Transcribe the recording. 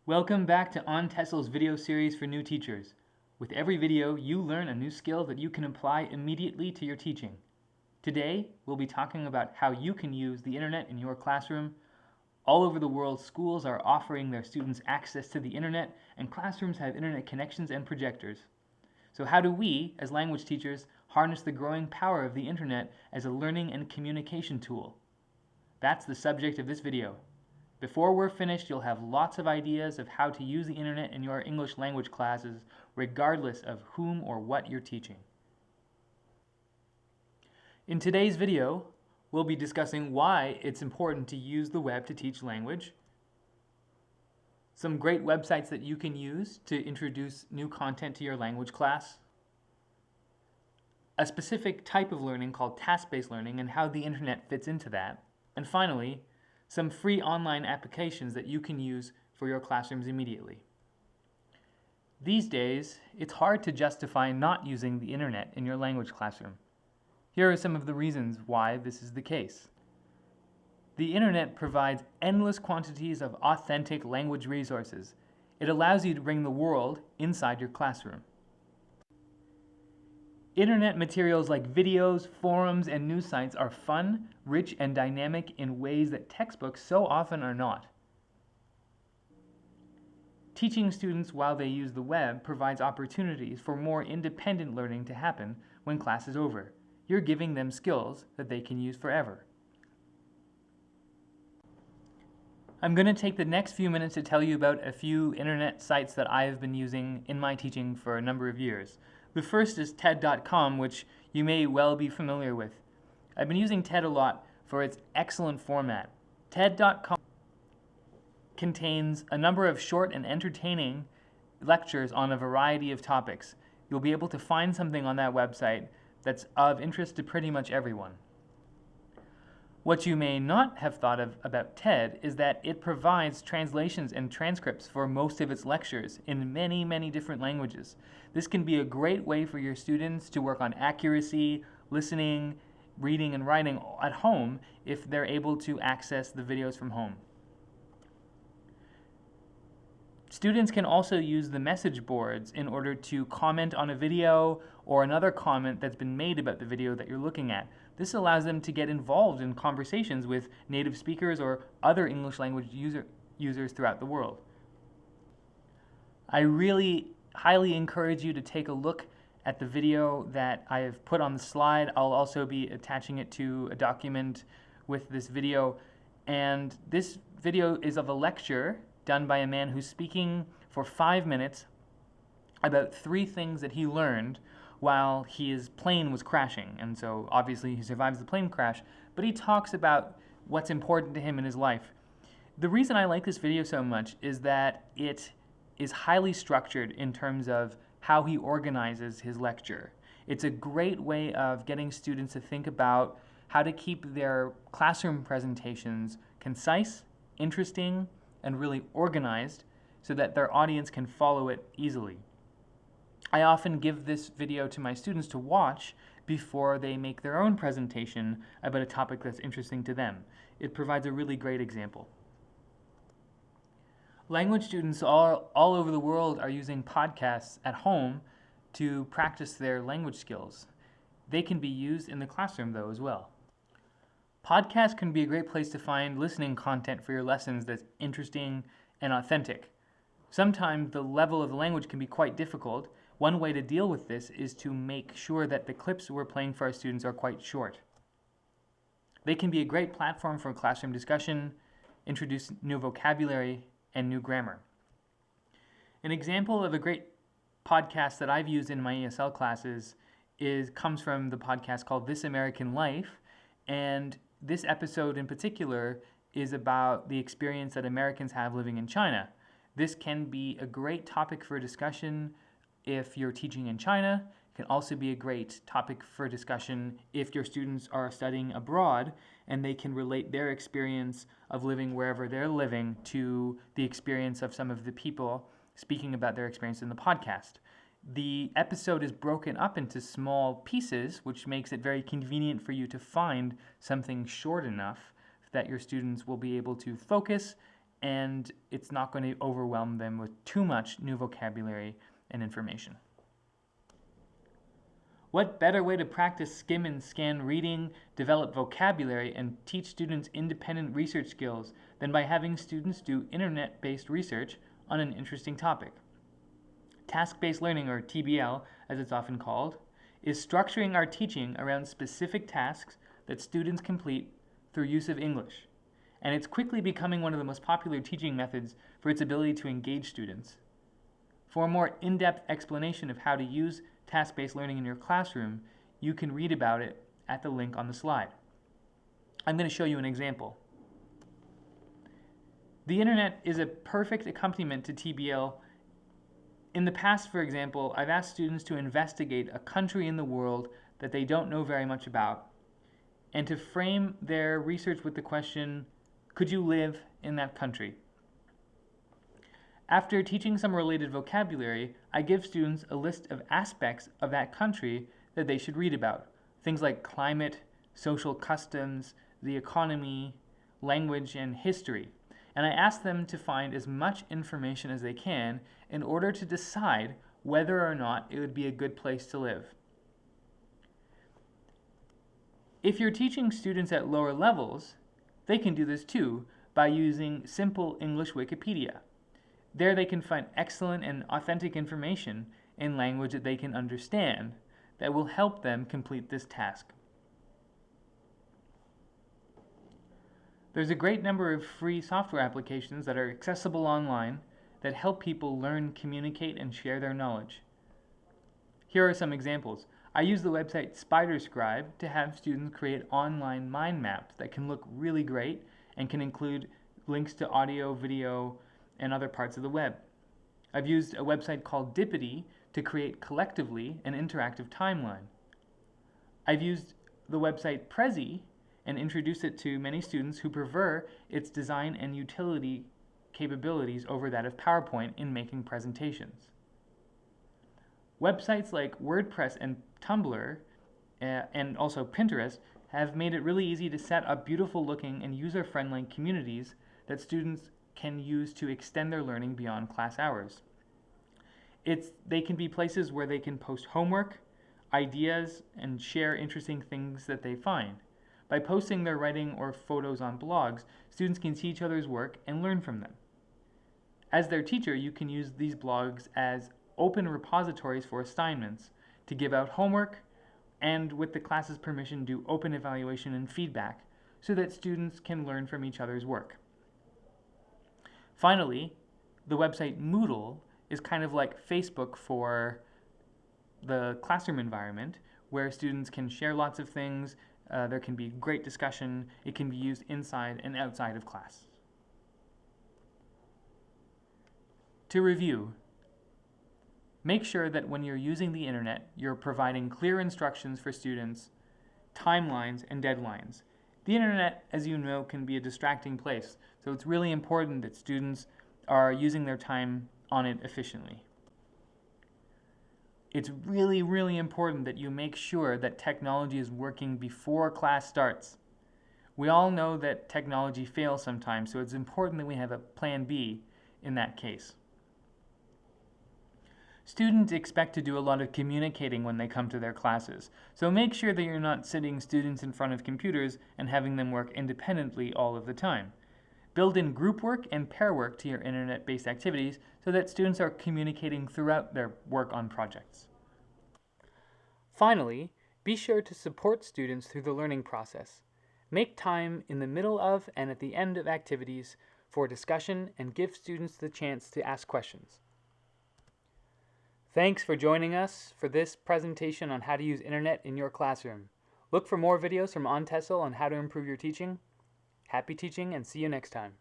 Welcome back to On Tessel's video series for new teachers. With every video, you learn a new skill that you can apply immediately to your teaching. Today, we'll be talking about how you can use the internet in your classroom. All over the world, schools are offering their students access to the internet, and classrooms have internet connections and projectors. So how do we, as language teachers, harness the growing power of the internet as a learning and communication tool? That's the subject of this video. Before we're finished, you'll have lots of ideas of how to use the internet in your English language classes, regardless of whom or what you're teaching. In today's video, we'll be discussing why it's important to use the web to teach language, some great websites that you can use to introduce new content to your language class, a specific type of learning called task-based learning and how the internet fits into that, and finally, some free online applications that you can use for your classrooms immediately. These days, it's hard to justify not using the internet in your language classroom. Here are some of the reasons why this is the case. The internet provides endless quantities of authentic language resources. It allows you to bring the world inside your classroom. Internet materials like videos, forums, and news sites are fun, rich, and dynamic in ways that textbooks so often are not. Teaching students while they use the web provides opportunities for more independent learning to happen when class is over. You're giving them skills that they can use forever. I'm going to take the next few minutes to tell you about a few internet sites that I have been using in my teaching for a number of years. The first is Tedcom, which you may well be familiar with. I've been using TED a lot for its excellent format. TED.com contains a number of short and entertaining lectures on a variety of topics. You'll be able to find something on that website that's of interest to pretty much everyone. What you may not have thought of about TED is that it provides translations and transcripts for most of its lectures in many, many different languages. This can be a great way for your students to work on accuracy, listening, reading, and writing at home if they're able to access the videos from home. Students can also use the message boards in order to comment on a video or another comment that's been made about the video that you're looking at. This allows them to get involved in conversations with native speakers or other English language users throughout the world. I really highly encourage you to take a look at the video that I have put on the slide. I'll also be attaching it to a document with this video. And this video is of a lecture done by a man who's speaking for 5 minutes about 3 things that he learned while his plane was crashing. And so obviously he survives the plane crash, but he talks about what's important to him in his life. The reason I like this video so much is that it is highly structured in terms of how he organizes his lecture. It's a great way of getting students to think about how to keep their classroom presentations concise, interesting, and really organized so that their audience can follow it easily. I often give this video to my students to watch before they make their own presentation about a topic that's interesting to them. It provides a really great example. Language students all over the world are using podcasts at home to practice their language skills. They can be used in the classroom though as well. Podcasts can be a great place to find listening content for your lessons that's interesting and authentic. Sometimes the level of the language can be quite difficult. One way to deal with this is to make sure that the clips we're playing for our students are quite short. They can be a great platform for classroom discussion, introduce new vocabulary, and new grammar. An example of a great podcast that I've used in my ESL classes comes from the podcast called This American Life, and this episode in particular is about the experience that Americans have living in China. This can be a great topic for discussion if you're teaching in China. It can also be a great topic for discussion if your students are studying abroad and they can relate their experience of living wherever they're living to the experience of some of the people speaking about their experience in the podcast. The episode is broken up into small pieces, which makes it very convenient for you to find something short enough that your students will be able to focus and it's not going to overwhelm them with too much new vocabulary and information. What better way to practice skim and scan reading, develop vocabulary, and teach students independent research skills than by having students do internet-based research on an interesting topic? Task-based learning, or TBL as it's often called, is structuring our teaching around specific tasks that students complete through use of English. And it's quickly becoming one of the most popular teaching methods for its ability to engage students. For a more in-depth explanation of how to use task-based learning in your classroom, you can read about it at the link on the slide. I'm going to show you an example. The internet is a perfect accompaniment to TBL. In the past, for example, I've asked students to investigate a country in the world that they don't know very much about, and to frame their research with the question, could you live in that country? After teaching some related vocabulary, I give students a list of aspects of that country that they should read about. Things like climate, social customs, the economy, language, and history. And I ask them to find as much information as they can in order to decide whether or not it would be a good place to live. If you're teaching students at lower levels, they can do this too by using simple English Wikipedia. There they can find excellent and authentic information in language that they can understand that will help them complete this task. There's a great number of free software applications that are accessible online that help people learn, communicate, and share their knowledge. Here are some examples. I use the website SpiderScribe to have students create online mind maps that can look really great and can include links to audio, video, and other parts of the web. I've used a website called Dippity to create collectively an interactive timeline. I've used the website Prezi and introduced it to many students who prefer its design and utility capabilities over that of PowerPoint in making presentations. Websites like WordPress and Tumblr and also Pinterest have made it really easy to set up beautiful looking and user-friendly communities that students can use to extend their learning beyond class hours. They can be places where they can post homework, ideas, and share interesting things that they find. By posting their writing or photos on blogs, students can see each other's work and learn from them. As their teacher, you can use these blogs as open repositories for assignments to give out homework and, with the class's permission, do open evaluation and feedback so that students can learn from each other's work. Finally, the website Moodle is kind of like Facebook for the classroom environment, where students can share lots of things, there can be great discussion, it can be used inside and outside of class. To review, make sure that when you're using the internet, you're providing clear instructions for students, timelines, and deadlines. The internet, as you know, can be a distracting place, so it's really important that students are using their time on it efficiently. It's really, really important that you make sure that technology is working before class starts. We all know that technology fails sometimes, so it's important that we have a plan B in that case. Students expect to do a lot of communicating when they come to their classes, so make sure that you're not sitting students in front of computers and having them work independently all of the time. Build in group work and pair work to your internet-based activities so that students are communicating throughout their work on projects. Finally, be sure to support students through the learning process. Make time in the middle of and at the end of activities for discussion and give students the chance to ask questions. Thanks for joining us for this presentation on how to use internet in your classroom. Look for more videos from OnTESOL on how to improve your teaching. Happy teaching and see you next time.